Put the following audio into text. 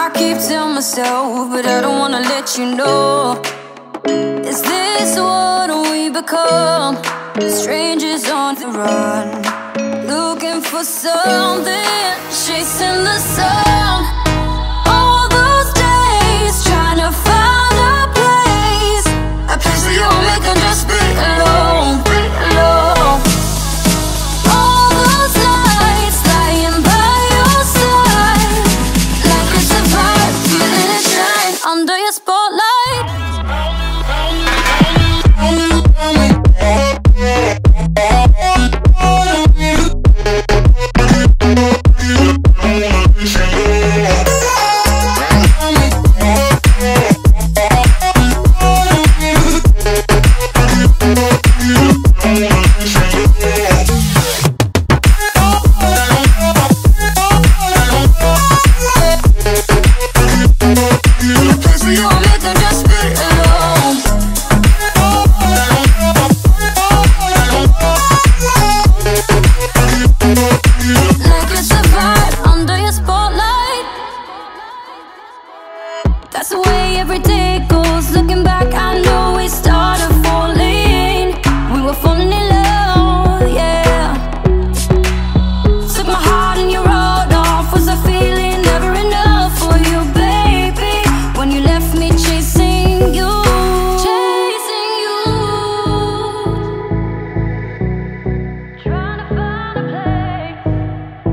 I keep telling myself, but I don't wanna let you know. Is this what we become? Strangers on the run, looking for something, chasing the sun.